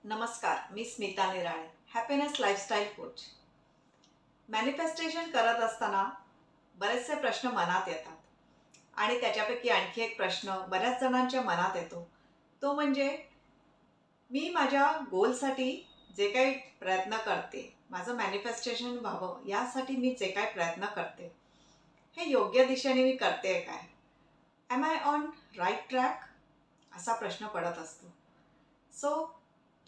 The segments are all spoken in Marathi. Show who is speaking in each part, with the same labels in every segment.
Speaker 1: नमस्कार, मी स्मिता निराळे, हॅपीनेस लाईफस्टाईल कोच. मॅनिफेस्टेशन करत असताना बरेचसे प्रश्न मनात येतात आणि त्याच्यापैकी आणखी एक प्रश्न बऱ्याच जणांच्या मनात येतो. तो म्हणजे मी माझ्या गोलसाठी जे काही प्रयत्न करते, माझं मॅनिफेस्टेशन व्हावं यासाठी मी जे काही प्रयत्न करते, हे योग्य दिशेने मी करते काय? Am I on right track? असा प्रश्न पडत असतो. सो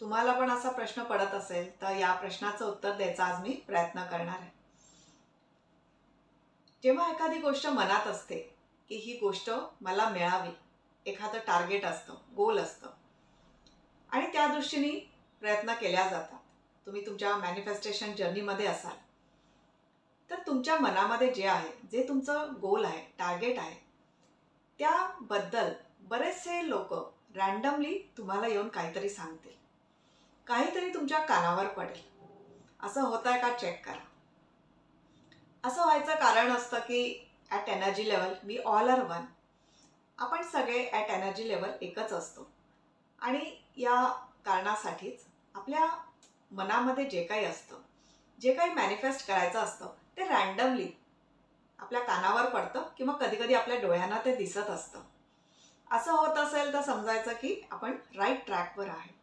Speaker 1: तुम्हाला पण असा प्रश्न पडत असेल तर या प्रश्नाचं उत्तर द्यायचा आज मी प्रयत्न करणार आहे. जेव्हा एखादी गोष्ट मनात असते की ही गोष्ट मला मिळावी, एखादं टार्गेट असतं, गोल असतं आणि त्या दृष्टीने प्रयत्न केल्या जातात. तुम्ही तुमच्या मॅनिफेस्टेशन जर्नीमध्ये असाल तर तुमच्या मनामध्ये जे आहे, जे तुमचं गोल आहे, टार्गेट आहे, त्याबद्दल बरेचसे लोक रँडमली तुम्हाला येऊन काहीतरी सांगतील, काहीतरी तुमच्या कानावर पडेल. असं होत आहे का? चेक करा. असं व्हायचं कारण असतं की at energy level we all are one. आपण सगळे ॲट एनर्जी लेवल एकच असतो आणि या कारणासाठीच आपल्या मनामध्ये जे काही असतं, जे काही मॅनिफेस्ट करायचं असतं, ते रँडमली आपल्या कानावर पडतं किंवा कधीकधी आपल्या डोळ्यांना ते दिसत असतं. असं होत असेल तर समजायचं की आपण राईट ट्रॅकवर आहे.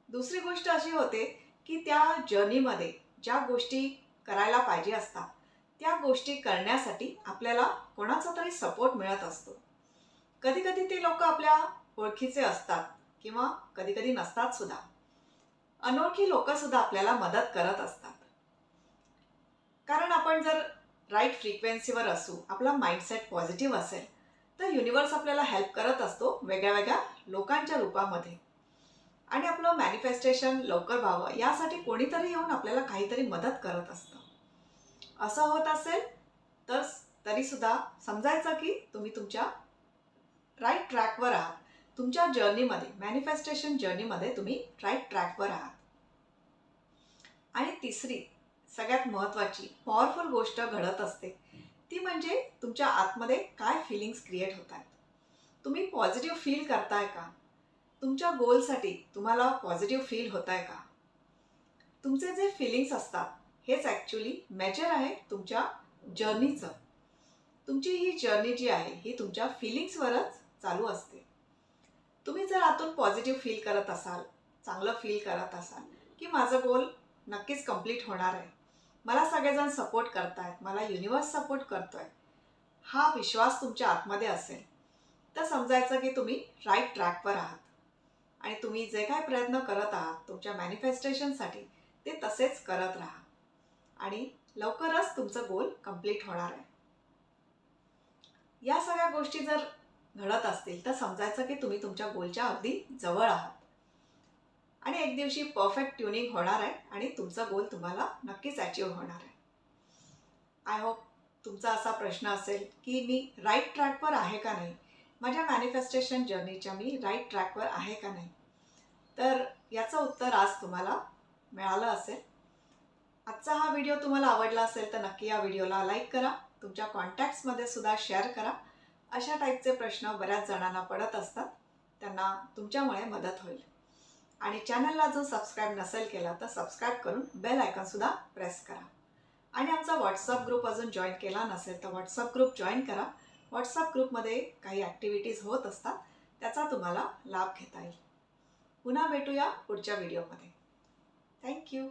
Speaker 1: दुसरी गोष्ट अशी होते की त्या जर्नीमध्ये ज्या गोष्टी करायला पाहिजे असतात, त्या गोष्टी करण्यासाठी आपल्याला कोणाचा तरी सपोर्ट मिळत असतो. कधीकधी ते लोक आपल्या ओळखीचे असतात किंवा कधीकधी नसतात सुद्धा. अनोळखी लोकसुद्धा आपल्याला मदत करत असतात. कारण आपण जर राईट फ्रिक्वेन्सीवर असू, आपला माइंडसेट पॉझिटिव्ह असेल, तर युनिवर्स आपल्याला हेल्प करत असतो वेगळ्या वेगळ्या लोकांच्या रूपामध्ये. आणि आपलं मॅनिफेस्टेशन लवकर व्हावं यासाठी कोणीतरी येऊन आपल्याला काहीतरी मदत करत असतं. असं होत असेल तर तरीसुद्धा समजायचं की तुम्ही तुमच्या राईट ट्रॅकवर आहात. तुमच्या जर्नीमध्ये, मॅनिफेस्टेशन जर्नीमध्ये तुम्ही राईट ट्रॅकवर आहात. आणि तिसरी सगळ्यात महत्त्वाची पॉवरफुल गोष्ट घडत असते, ती म्हणजे तुमच्या आतमध्ये काय फिलिंग्स क्रिएट होत आहेत. तुम्ही पॉझिटिव्ह फील करताय का? तुमच्या गोलसाठी तुम्हाला पॉझिटिव्ह फील होत आहे का? तुमचे जे फिलिंग्स असतात हेच ॲक्च्युली मेजर आहे तुमच्या जर्नीचं. तुमची ही जर्नी जी आहे ही तुमच्या फिलिंग्सवरच चालू असते. तुम्ही जर आतून पॉझिटिव्ह फील करत असाल, चांगलं फील करत असाल की माझं गोल नक्कीच कंप्लीट होणार आहे, मला सगळेजण सपोर्ट करतायत, मला युनिवर्स सपोर्ट करतोय, हा विश्वास तुमच्या आतमध्ये असेल तर समजायचं की तुम्ही राईट ट्रॅकवर आहात. आणि तुम्ही जे काही प्रयत्न करत आहात तुमच्या मॅनिफेस्टेशनसाठी, ते तसेच करत राहा आणि लवकरच तुमचं गोल कंप्लीट होणार आहे. या सगळ्या गोष्टी जर घडत असतील तर समजायचं की तुम्ही तुमच्या गोलच्या अगदी जवळ आहात आणि एक दिवशी परफेक्ट ट्युनिंग होणार आहे आणि तुमचा गोल तुम्हाला नक्कीच अचीव्ह होणार आहे. आय होप तुमचा असा प्रश्न असेल की मी राईट ट्रॅकवर आहे का नाही, माझ्या मॅनिफेस्टेशन जर्नीच्या मी राईट ट्रॅकवर आहे का नाही, तर याचं उत्तर आज तुम्हाला मिळालं असेल. आजचा हा व्हिडिओ तुम्हाला आवडला असेल तर नक्की या व्हिडिओला लाईक करा, तुमच्या कॉन्टॅक्ट्समध्ये सुद्धा शेअर करा. अशा टाईपचे प्रश्न बऱ्याच जणांना पडत असतात, त्यांना तुमच्यामुळे मदत होईल. आणि चॅनलला जो सबस्क्राईब नसेल केला तर सबस्क्राईब करून बेल आयकॉनसुद्धा प्रेस करा. आणि आमचा व्हॉट्सअप ग्रुप अजून जॉईन केला नसेल तर व्हॉट्सअप ग्रुप जॉईन करा. व्हॉट्सअप ग्रुपमध्ये काही ॲक्टिव्हिटीज होत असतात, त्याचा तुम्हाला लाभ घेता येईल. पुन्हा भेटूया पुढच्या व्हिडिओमध्ये. थँक्यू.